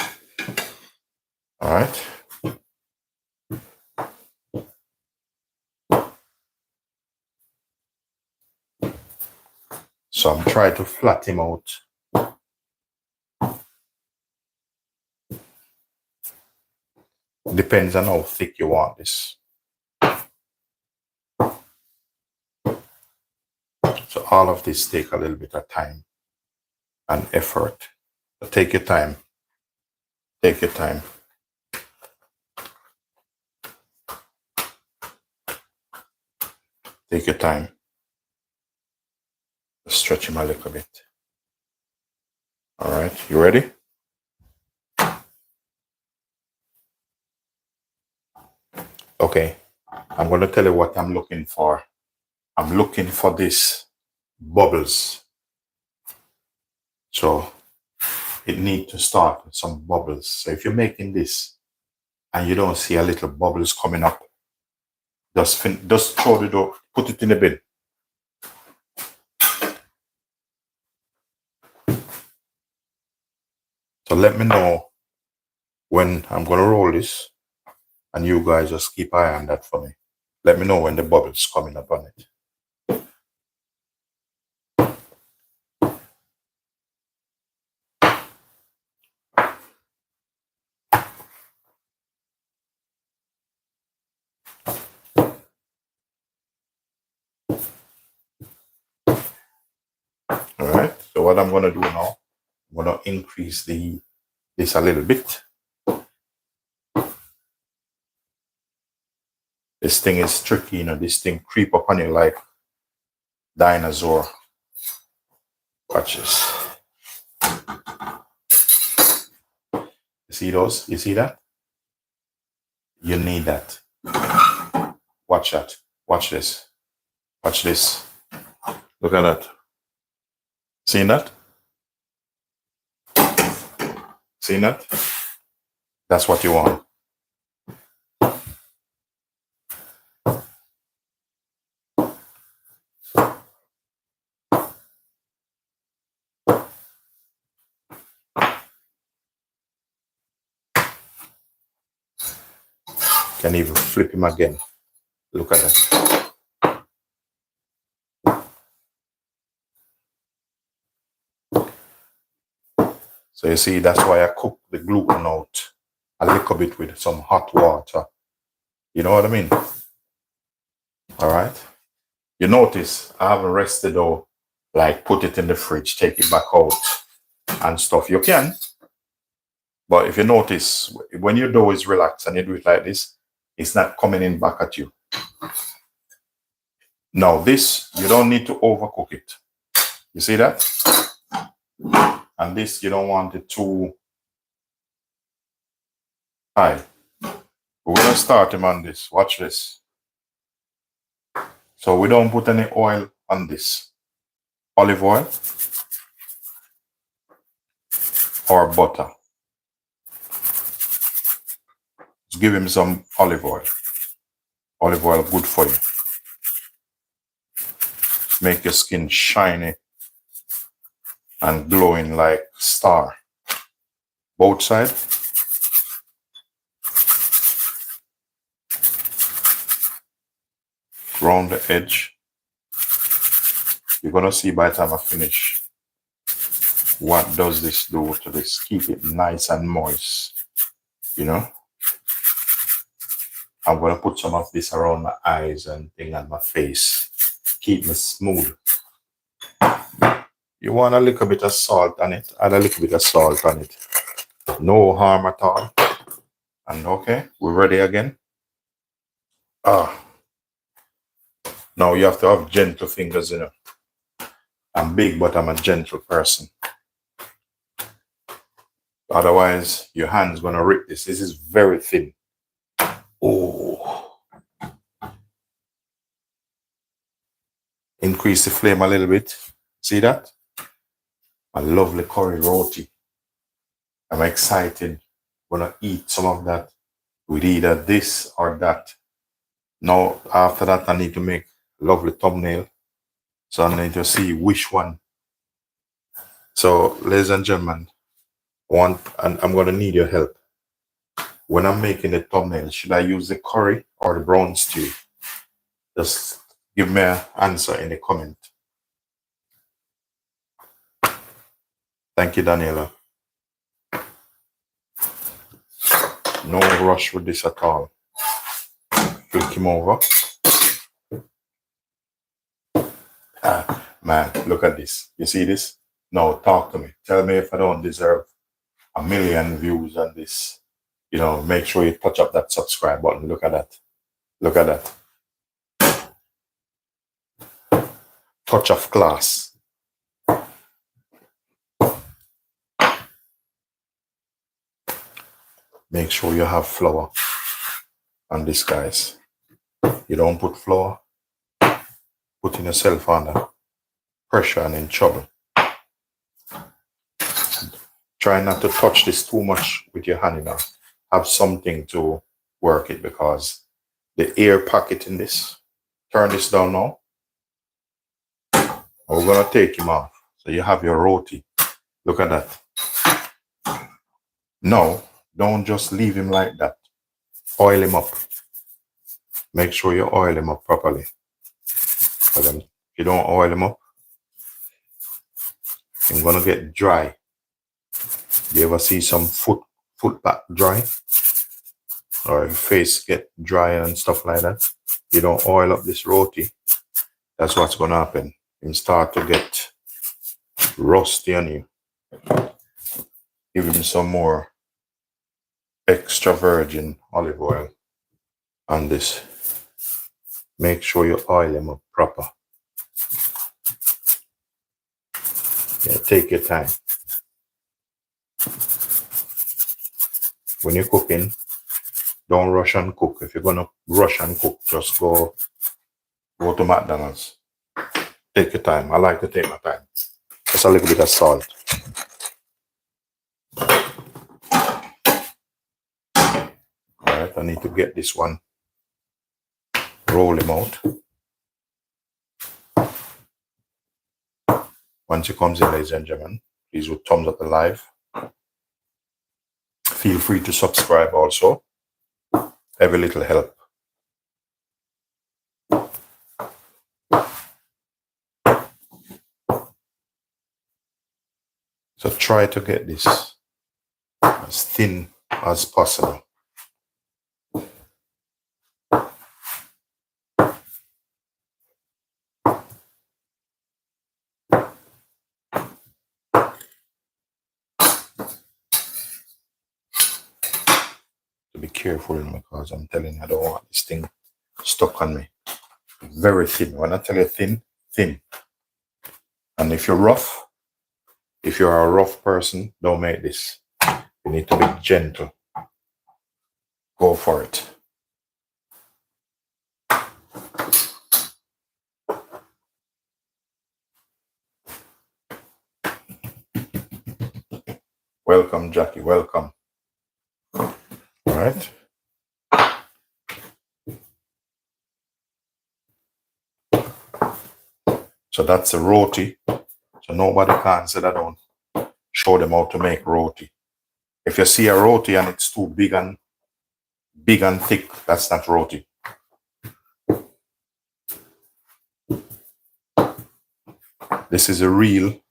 right. So I'm trying to flat him out. Depends on how thick you want this. So all of this take a little bit of time and effort. So take your time. Take your time. Take your time. Stretch him a little bit. All right, you ready? Okay, I'm going to tell you what I'm looking for. I'm looking for this bubbles. So it needs to start with some bubbles. So if you're making this and you don't see a little bubbles coming up, just throw the door, put it in the bin. So let me know when I'm going to roll this, and you guys just keep an eye on that for me. Let me know when the bubbles coming up on it. All right, so what I'm going to do now, I'm going to increase this a little bit. This thing is tricky, this thing creep up on you like dinosaur. Watch this. You see those? You see that? You need that. Watch that. Watch this. Watch this. Look at that. Seen that? Seen that? That's what you want. Can even flip him again. Look at that. So you see, that's why I cook the gluten out a little bit with some hot water. You know what I mean? All right. You notice I haven't rested though, like put it in the fridge, take it back out and stuff. You can. But if you notice, when your dough is relaxed and you do it like this, it's not coming in back at you. Now this, you don't need to overcook it. You see that? And this, you don't want it too high. We're going to start him on this. Watch this. So we don't put any oil on this. Olive oil or butter. Just give him some olive oil. Olive oil good for you. Make your skin shiny and glowing like star. Both sides. Round the edge. You're gonna see by the time I finish what does this do to this. Keep it nice and moist. You know? I'm gonna put some of this around my eyes and thing on my face. Keep me smooth. You want a little bit of salt on it, add a little bit of salt on it. No harm at all. And okay, we're ready again. Now you have to have gentle fingers, you know. I'm big, but I'm a gentle person. Otherwise, your hand's gonna rip this. This is very thin. Oh. Increase the flame a little bit. See that? A lovely curry roti. I'm excited. Gonna eat some of that with either this or that. Now, after that, I need to make a lovely thumbnail. So I need to see which one. So, ladies and gentlemen, and I'm gonna need your help. When I'm making the thumbnail, should I use the curry or the brown stew? Just give me an answer in the comment. Thank you, Daniela. No rush with this at all. Flick him over. Man, look at this. You see this? No, talk to me. Tell me if I don't deserve 1,000,000 views on this. You know, make sure you touch up that subscribe button. Look at that. Look at that. Touch of class. Make sure you have flour on this, guys. You don't put flour, putting yourself under pressure and in trouble. Try not to touch this too much with your hand, you know. Have something to work it because the air pocket in this. Turn this down now. We're gonna take him off. So you have your roti. Look at that. No, don't just leave him like that. Oil him up. Make sure you oil him up properly. Because if you don't oil him up, he's gonna get dry. You ever see some foot back dry? Or your face get dry and stuff like that? You don't oil up this roti, that's what's gonna happen. You start to get rusty on you. Give him some more extra virgin olive oil on this. Make sure you oil him up proper. Yeah, take your time. When you're cooking, don't rush and cook. If you're gonna rush and cook, just go to McDonald's. Take your time. I like to take my time. Just a little bit of salt. Alright, I need to get this one. Roll him out. Once he comes in, ladies and gentlemen, please do thumbs up the live. Feel free to subscribe also. Every little help. So try to get this as thin as possible. Be careful because I'm telling you, I don't want this thing stuck on me. Very thin. When I tell you thin, thin. And if you're rough, if you're a rough person, don't make this. You need to be gentle. Go for it. Welcome, Jackie. Welcome. All right. So that's a roti. So nobody can say that I don't show them how to make roti. If you see a roti and it's too big and thick, that's not roti. This is a real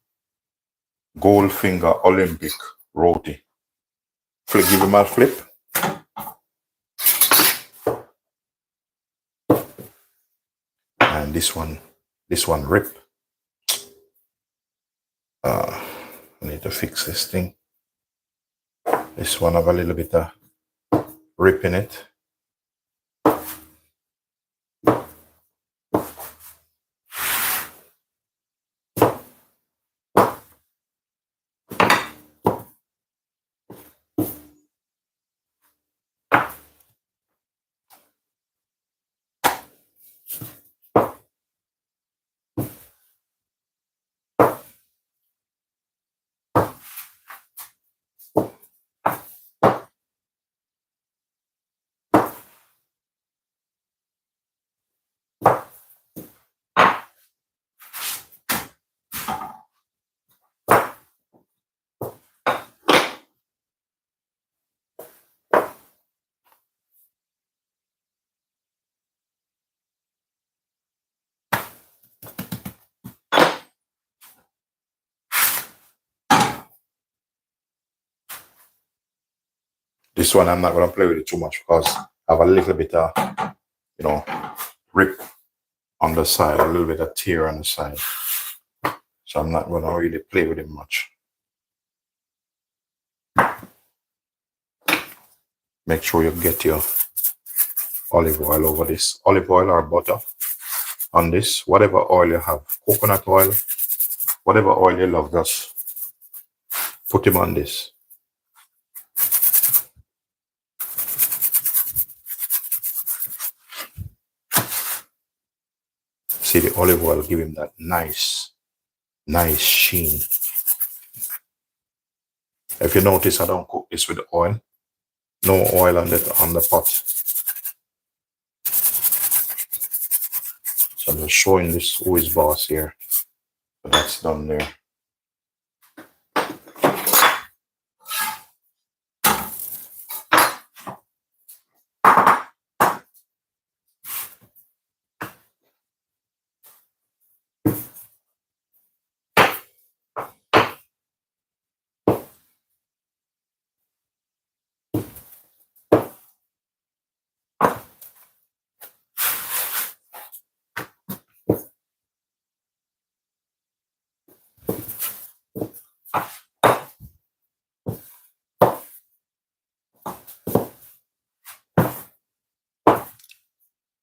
Goldfinger Olympic roti. Give him a flip. And this one rip. I need to fix this thing. This one have a little bit of rip in it. This one I'm not going to play with it too much because I have a little bit of, rip on the side, a little bit of tear on the side. So I'm not going to really play with it much. Make sure you get your olive oil over this. Olive oil or butter on this. Whatever oil you have. Coconut oil. Whatever oil you love, just put them on this. See, the olive oil give him that nice sheen. If you notice, I don't cook this with oil. No oil on the pot. So I'm just showing this who is boss here. So that's done there.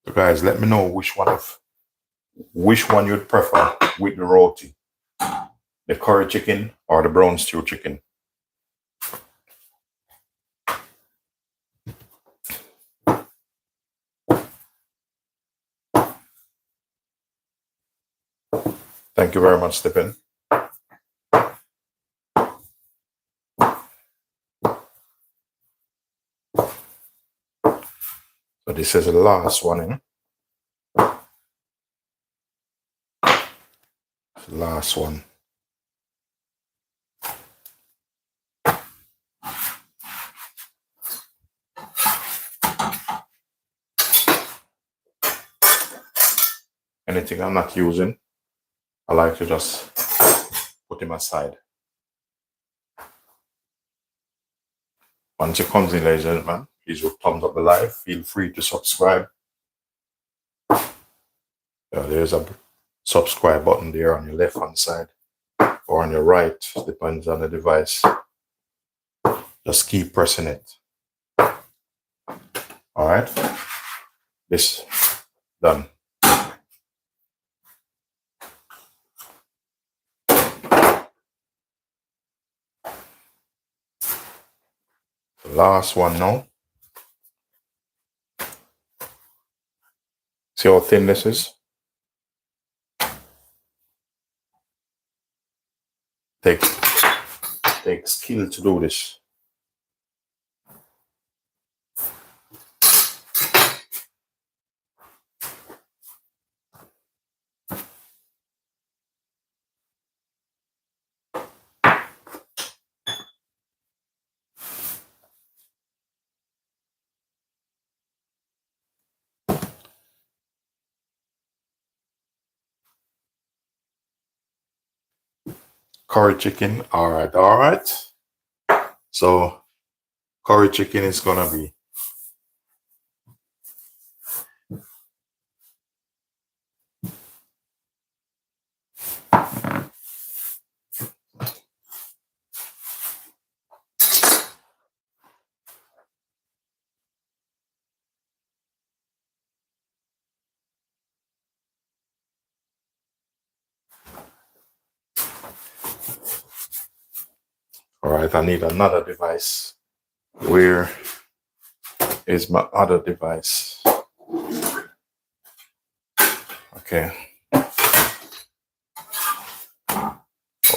So guys, let me know which one you'd prefer with the roti. The curry chicken or the brown stew chicken. Thank you very much, Stephen. So this is the last one in. The last one. Anything I'm not using, I like to just put them aside. Once it comes in, ladies and gentlemen, please do thumbs up the live. Feel free to subscribe. There's a subscribe button there on your left hand side or on your right, depends on the device. Just keep pressing it. All right, this done. The last one now. See how thin this is? Takes skill to do this. Curry chicken, all right. So curry chicken is gonna be all right. I need another device. Where is my other device? Okay.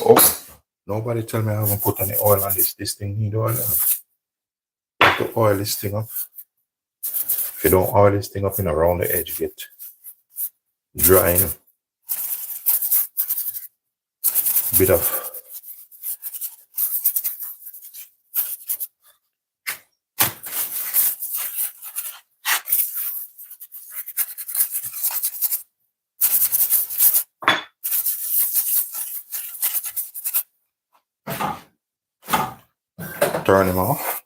Oh, nobody tell me I haven't put any oil on this. This thing need oil. Have to oil this thing up. If you don't oil this thing up in around the edge, get dry. Bit of turn him off.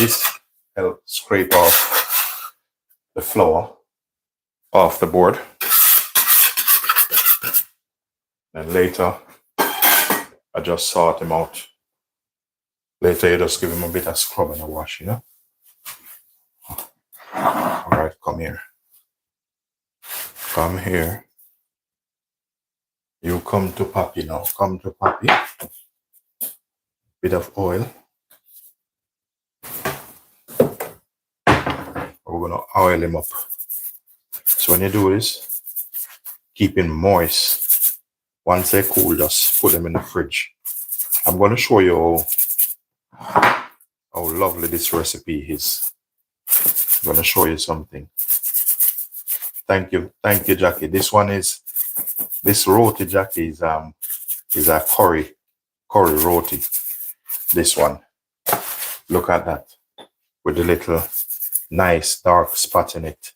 this helps scrape off the flour off the board. And later, I just sort him out. Later, you just give him a bit of scrub and a wash, you know? All right, come here. Come here. You come to Papi now. Come to Papi. Bit of oil. We're gonna oil him up. So when you do this, keep him moist. Once they cool, just put them in the fridge. I'm gonna show you how lovely this recipe is. I'm gonna show you something. Thank you, Jackie. This roti, Jackie, is a curry roti. This one, look at that, with the little nice dark spot in it,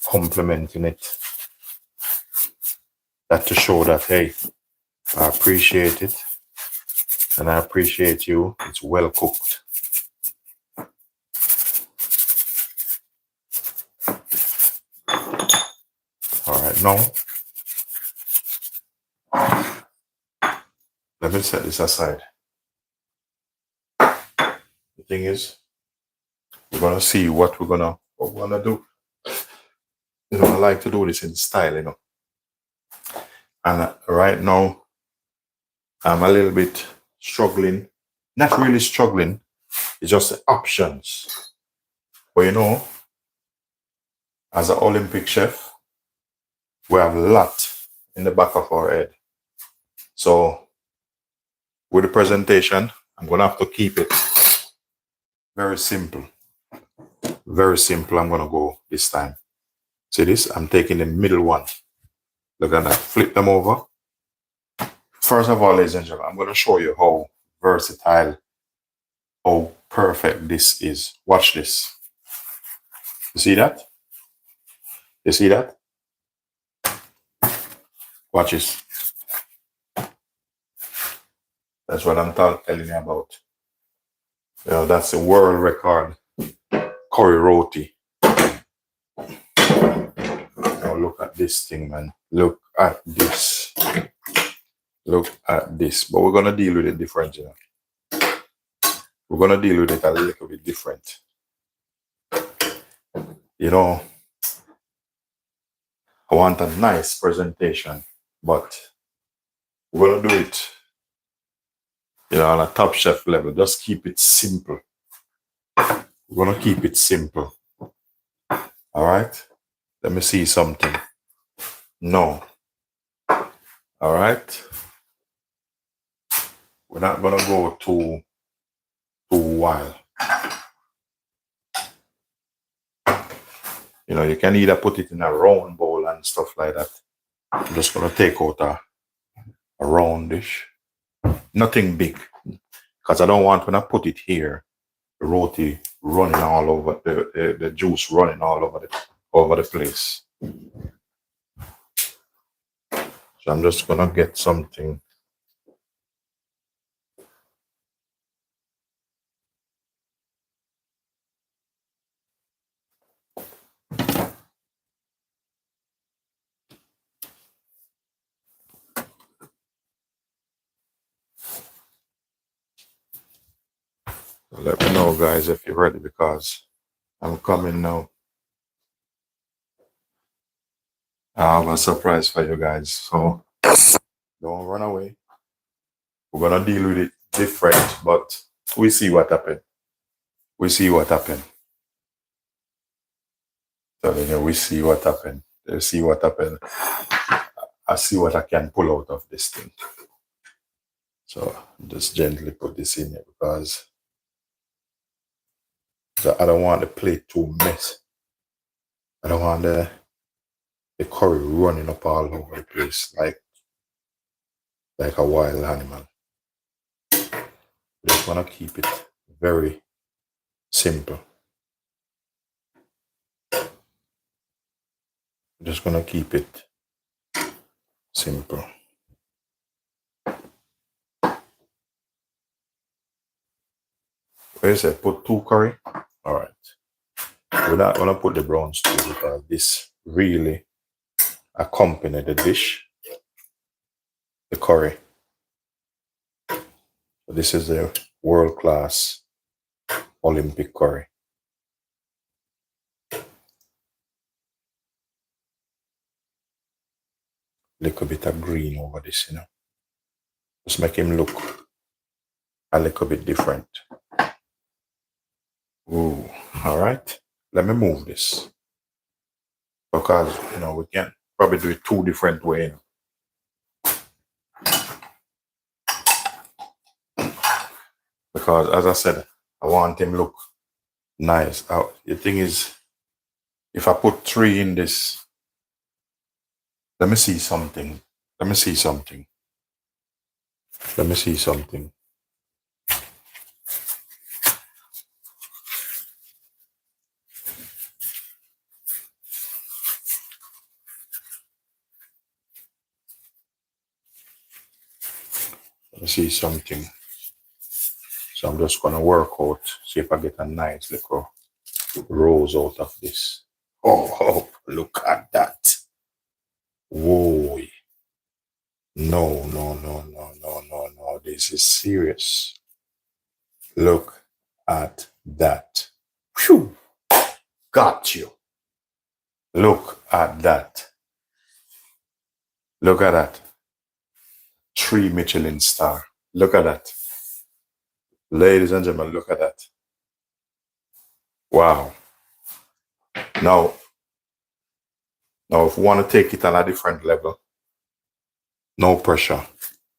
complementing it. That to show that, hey, I appreciate it, and I appreciate you. It's well cooked. All right, now let me set this aside. The thing is, we're gonna see what we're gonna do. You know, I like to do this in style, you know. And right now, I'm a little bit struggling. Not really struggling. It's just the options. But you know, as an Olympic chef, we have a lot in the back of our head. So with the presentation, I'm gonna have to keep it very simple. Very simple. I'm gonna go this time. See this? I'm taking the middle one. Look at that. Flip them over. First of all, ladies and gentlemen, I'm gonna show you how versatile, how perfect this is. Watch this. You see that? You see that? Watch this. That's what I'm telling you about. You know, that's the world record curry roti. Now look at this thing, man. Look at this. Look at this. But we're gonna deal with it different, you know. We're gonna deal with it a little bit different. You know, I want a nice presentation, but we're gonna do it, you know, on a top chef level. Just keep it simple. We're gonna keep it simple. All right. Let me see something. No. All right. We're not gonna go too wild. You know, you can either put it in a round bowl and stuff like that. I'm just gonna take out a round dish. Nothing big, because I don't want, when I put it here, the roti running all over, the juice running all over the place. So I'm just gonna get something. Let me know, guys, if you're ready, because I'm coming now. I have a surprise for you guys, so don't run away. We're gonna deal with it different, but we see what happened. We see what happened. Telling you, we see what happened. You see what happened. I see what I can pull out of this thing. So just gently put this in here, because I don't want the plate to mess. I don't want the curry running up all over the place like a wild animal. Just want to keep it very simple. Just gonna keep it simple. What you say? Put 2 curry? All right. We're not going to put the brown stew because this really accompanied the dish, the curry. So this is the world-class Olympic curry. Little bit of green over this, you know. Just make him look a little bit different. Ooh, all right. Let me move this. Because, you know, we can probably do it 2 different ways. Because, as I said, I want him look nice. The thing is, if I put 3 in this, let me see something. Let me see something. Let me see something. Let me see something. So I'm just going to work out, see if I get a nice little rose out of this. Oh, look at that. Whoa. No. This is serious. Look at that. Phew. Got you. Look at that. Look at that. 3 Michelin star. Look at that. Ladies and gentlemen, look at that. Wow. Now, if we want to take it on a different level, no pressure.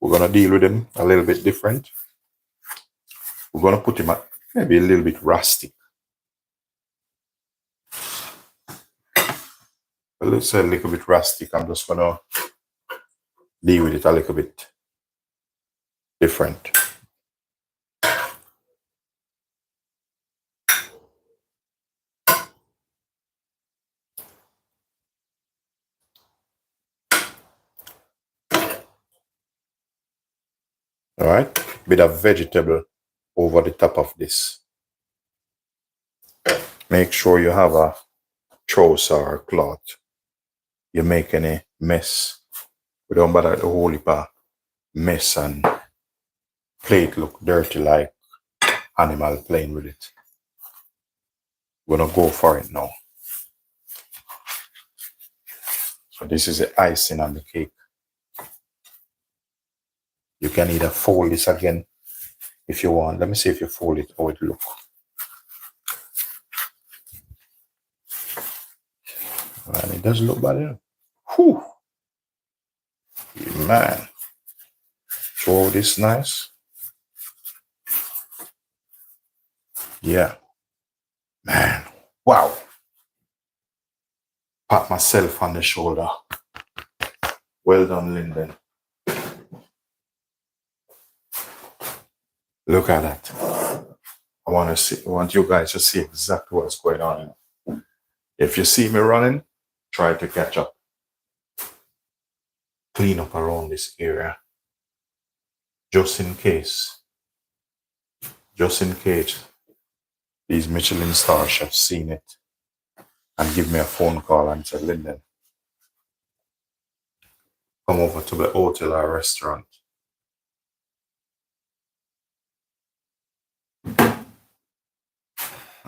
We're going to deal with him a little bit different. We're going to put him at maybe a little bit rustic. But let's say a little bit rustic. I'm just going to deal with it a little bit different. All right, bit of vegetable over the top of this. Make sure you have a trouser or cloth. You make any mess. We don't bother the whole heap of mess and plate look dirty like animal playing with it. We're gonna go for it now. So this is the icing on the cake. You can either fold this again if you want. Let me see if you fold it, how it look. And it does look better. Whew. Man. Throw this nice. Yeah. Man. Wow. Pat myself on the shoulder. Well done, Linden. Look at that. I want you guys to see exactly what's going on. If you see me running, try to catch up. Clean up around this area. Just in case. Just in case these Michelin star chefs seen it and give me a phone call and said, Linden, come over to the hotel or restaurant.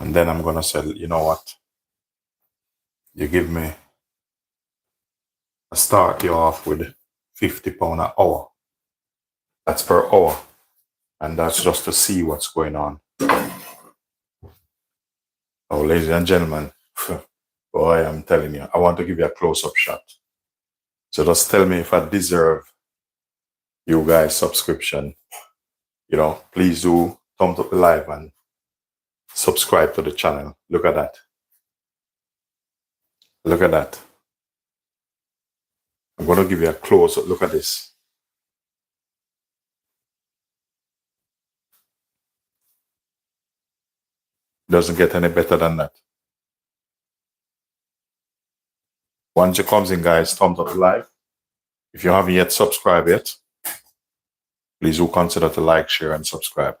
And then I'm gonna say, you know what? You give me, I start you off with £50 an hour. That's per hour. And that's just to see what's going on. Oh, ladies and gentlemen, boy, I'm telling you, I want to give you a close-up shot. So just tell me if I deserve you guys' subscription. You know, please do thumbs up the live and subscribe to the channel. Look at that. Look at that. I'm going to give you a close-up. Look at this. Doesn't get any better than that. Once it comes in, guys, thumbs up the live. If you haven't yet subscribed yet, please do consider to like, share, and subscribe.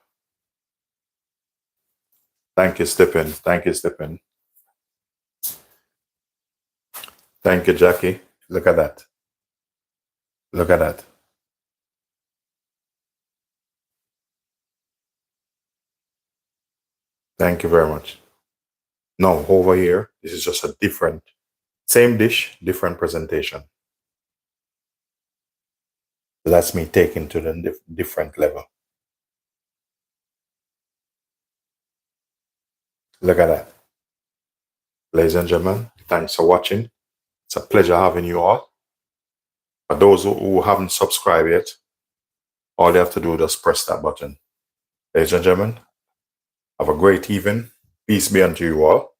Thank you, Stephen. Thank you, Stephen. Thank you, Jackie. Look at that. Look at that. Thank you very much. No, over here, this is just a different, same dish, different presentation. That's me taking to the different level. Look at that. Ladies and gentlemen, thanks for watching. It's a pleasure having you all. For those who haven't subscribed yet, all you have to do is just press that button. Ladies and gentlemen, have a great evening. Peace be unto you all.